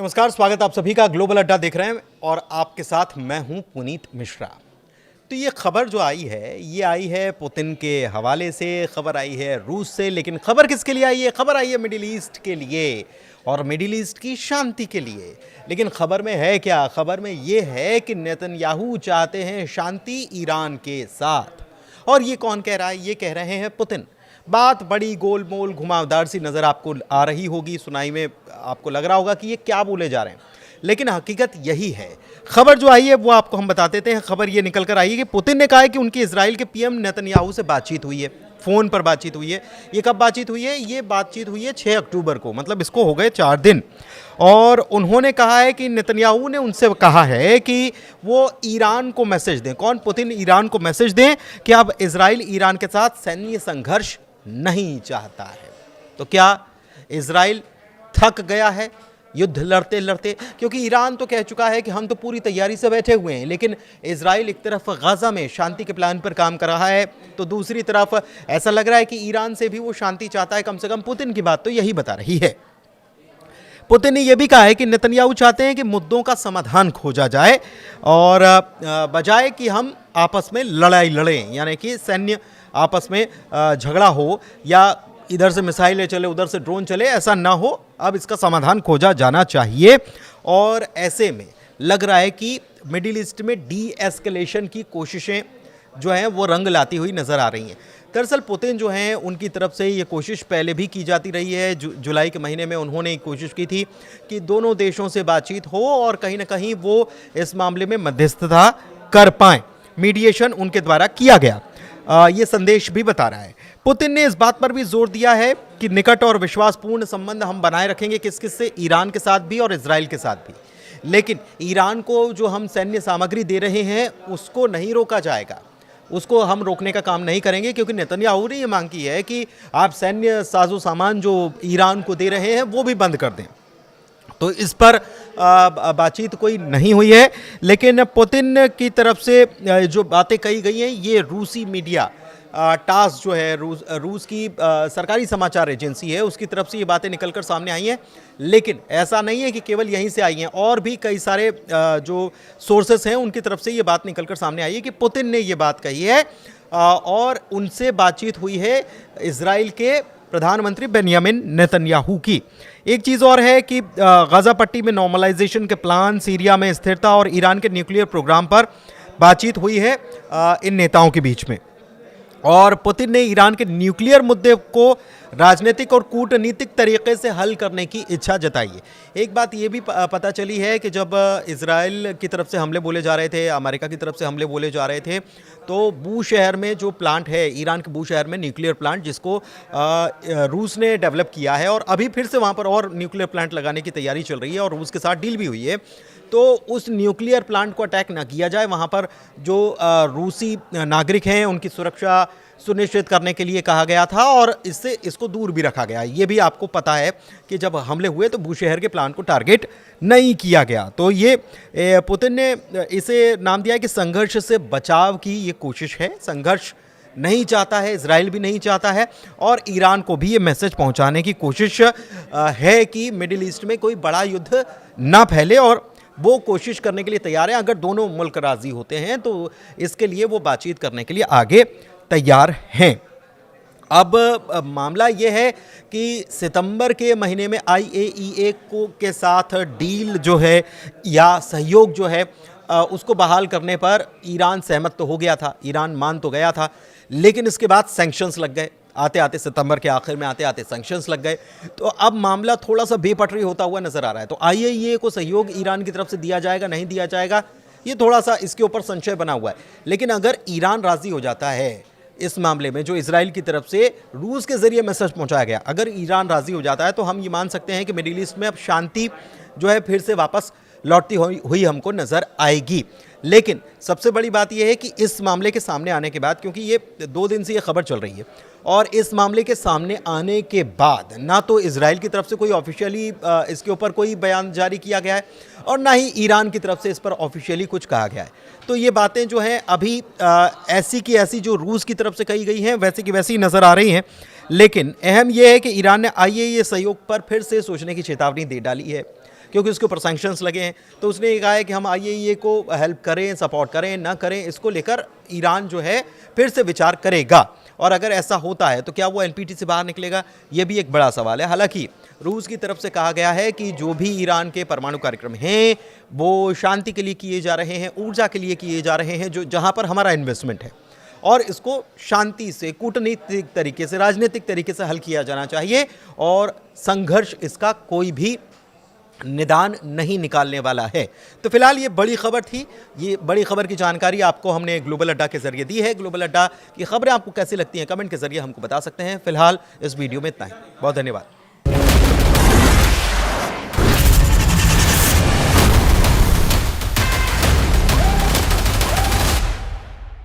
नमस्कार, स्वागत आप सभी का ग्लोबल अड्डा देख रहे हैं और आपके साथ मैं हूं पुनीत मिश्रा। तो ये खबर जो आई है ये आई है पुतिन के हवाले से, खबर आई है रूस से। लेकिन खबर किसके लिए आई है? खबर आई है मिडिल ईस्ट के लिए और मिडिल ईस्ट की शांति के लिए। लेकिन खबर में है क्या? खबर में ये है कि नेतन्याहू चाहते हैं शांति ईरान के साथ। और ये कौन कह रहा है? ये कह रहे हैं पुतिन। बात बड़ी गोलमोल घुमावदार सी नज़र आपको आ रही होगी, सुनाई में आपको लग रहा होगा कि ये क्या बोले जा रहे हैं, लेकिन हकीकत यही है। खबर जो आई है वो आपको हम बता देते हैं। खबर ये निकल कर आई है कि पुतिन ने कहा है कि उनकी इजराइल के पीएम नेतन्याहू से बातचीत हुई है, फ़ोन पर बातचीत हुई है। ये कब बातचीत हुई है? ये बातचीत हुई है 6 अक्टूबर को, मतलब इसको हो गए 4 दिन। और उन्होंने कहा है कि नेतन्याहू ने उनसे कहा है कि वो ईरान को मैसेज दें। कौन? पुतिन ईरान को मैसेज दें कि अब इजराइल ईरान के साथ सैन्य संघर्ष नहीं चाहता है। तो क्या इजराइल थक गया है युद्ध लड़ते लड़ते? क्योंकि ईरान तो कह चुका है कि हम तो पूरी तैयारी से बैठे हुए हैं, लेकिन इजराइल एक तरफ गाजा में शांति के प्लान पर काम कर रहा है, तो दूसरी तरफ ऐसा लग रहा है कि ईरान से भी वो शांति चाहता है। कम से कम पुतिन की बात तो यही बता रही है। पुतिन ने यह भी कहा है कि नेतन्याहू चाहते हैं कि मुद्दों का समाधान खोजा जाए और बजाय कि हम आपस में लड़ाई लड़ें, यानी कि सैन्य आपस में झगड़ा हो या इधर से मिसाइलें चले उधर से ड्रोन चले, ऐसा ना हो। अब इसका समाधान खोजा जाना चाहिए। और ऐसे में लग रहा है कि मिडिल ईस्ट में डी एस्केलेशन की कोशिशें जो हैं वो रंग लाती हुई नज़र आ रही हैं। दरअसल पुतिन जो हैं उनकी तरफ से ये कोशिश पहले भी की जाती रही है। जुलाई के महीने में उन्होंने कोशिश की थी कि दोनों देशों से बातचीत हो और कहीं ना कहीं वो इस मामले में मध्यस्थता कर पाएँ। मीडिएशन उनके द्वारा किया गया, ये संदेश भी बता रहा है। पुतिन ने इस बात पर भी जोर दिया है कि निकट और विश्वासपूर्ण संबंध हम बनाए रखेंगे। किस किस से? ईरान के साथ भी और इजराइल के साथ भी। लेकिन ईरान को जो हम सैन्य सामग्री दे रहे हैं उसको नहीं रोका जाएगा, उसको हम रोकने का काम नहीं करेंगे, क्योंकि नेतन्याहू ने ये मांग की है कि आप सैन्य साजो सामान जो ईरान को दे रहे हैं वो भी बंद कर दें। तो इस पर बातचीत कोई नहीं हुई है। लेकिन पुतिन की तरफ से जो बातें कही गई हैं, ये रूसी मीडिया टास जो है रूस की सरकारी समाचार एजेंसी है, उसकी तरफ से ये बातें निकलकर सामने आई हैं। लेकिन ऐसा नहीं है कि केवल यहीं से आई हैं, और भी कई सारे जो सोर्सेस हैं उनकी तरफ से ये बात निकलकर सामने आई है कि पुतिन ने ये बात कही है और उनसे बातचीत हुई है इजराइल के प्रधानमंत्री बेंयामिन नेतन्याहू की। एक चीज़ और है कि गाज़ा पट्टी में नॉर्मलाइजेशन के प्लान, सीरिया में स्थिरता और ईरान के न्यूक्लियर प्रोग्राम पर बातचीत हुई है इन नेताओं के बीच में। और पुतिन ने ईरान के न्यूक्लियर मुद्दे को राजनीतिक और कूटनीतिक तरीके से हल करने की इच्छा जताई है। एक बात ये भी पता चली है कि जब इजराइल की तरफ से हमले बोले जा रहे थे, अमेरिका की तरफ से हमले बोले जा रहे थे, तो बू शहर में जो प्लांट है, ईरान के बू शहर में न्यूक्लियर प्लांट, जिसको रूस ने डेवलप किया है और अभी फिर से वहाँ पर और न्यूक्लियर प्लांट लगाने की तैयारी चल रही है और रूस के साथ डील भी हुई है, तो उस न्यूक्लियर प्लांट को अटैक ना किया जाए। वहाँ पर जो रूसी नागरिक हैं उनकी सुरक्षा सुनिश्चित करने के लिए कहा गया था और इसको दूर भी रखा गया। ये भी आपको पता है कि जब हमले हुए तो बूशहर के प्लान को टारगेट नहीं किया गया। तो ये पुतिन ने इसे नाम दिया है कि संघर्ष से बचाव की ये कोशिश है। संघर्ष नहीं चाहता है, इजराइल भी नहीं चाहता है, और ईरान को भी ये मैसेज पहुंचाने की कोशिश है कि मिडिल ईस्ट में कोई बड़ा युद्ध ना फैले, और वो कोशिश करने के लिए तैयार है। अगर दोनों मुल्क राजी होते हैं तो इसके लिए वो बातचीत करने के लिए आगे तैयार हैं। अब मामला ये है कि सितंबर के महीने में IAEA के साथ डील जो है या सहयोग जो है उसको बहाल करने पर ईरान सहमत तो हो गया था, ईरान मान तो गया था, लेकिन इसके बाद सैंक्शंस लग गए। आते आते सितंबर के आखिर में आते आते सैंक्शंस लग गए। तो अब मामला थोड़ा सा बेपटरी होता हुआ नजर आ रहा है। तो IAEA को सहयोग ईरान की तरफ से दिया जाएगा, नहीं दिया जाएगा, ये थोड़ा सा इसके ऊपर संशय बना हुआ है। लेकिन अगर ईरान राजी हो जाता है इस मामले में, जो इजराइल की तरफ से रूस के जरिए मैसेज पहुंचाया गया, अगर ईरान राजी हो जाता है तो हम ये मान सकते हैं कि मिडिल ईस्ट में अब शांति जो है फिर से वापस लौटती हुई हमको नजर आएगी। लेकिन सबसे बड़ी बात यह है कि इस मामले के सामने आने के बाद, क्योंकि ये 2 दिन से ये खबर चल रही है, और इस मामले के सामने आने के बाद ना तो इजराइल की तरफ से कोई ऑफिशियली इसके ऊपर कोई बयान जारी किया गया है और ना ही ईरान की तरफ से इस पर ऑफिशियली कुछ कहा गया है। तो ये बातें जो हैं अभी ऐसी की ऐसी जो रूस की तरफ से कही गई हैं वैसी की वैसी नज़र आ रही हैं। लेकिन अहम यह है कि ईरान ने IAEA सहयोग पर फिर से सोचने की चेतावनी दे डाली है। क्योंकि उसके ऊपर सैंक्शंस लगे हैं। तो उसने ये कहा है कि हम आईएईए को हेल्प करें, सपोर्ट करें, ना करें, इसको लेकर ईरान जो है फिर से विचार करेगा। और अगर ऐसा होता है तो क्या वो एनपीटी से बाहर निकलेगा, ये भी एक बड़ा सवाल है। हालांकि रूस की तरफ से कहा गया है कि जो भी ईरान के परमाणु कार्यक्रम हैं वो शांति के लिए किए जा रहे हैं, ऊर्जा के लिए किए जा रहे हैं, जो जहां पर हमारा इन्वेस्टमेंट है, और इसको शांति से, कूटनीतिक तरीके से, राजनीतिक तरीके से हल किया जाना चाहिए, और संघर्ष इसका कोई भी निदान नहीं निकालने वाला है। तो फिलहाल ये बड़ी खबर थी। ये बड़ी खबर की जानकारी आपको हमने ग्लोबल अड्डा के जरिए दी है। ग्लोबल अड्डा की खबरें आपको कैसी लगती हैं कमेंट के जरिए हमको बता सकते हैं। फिलहाल इस वीडियो में इतना ही। बहुत धन्यवाद।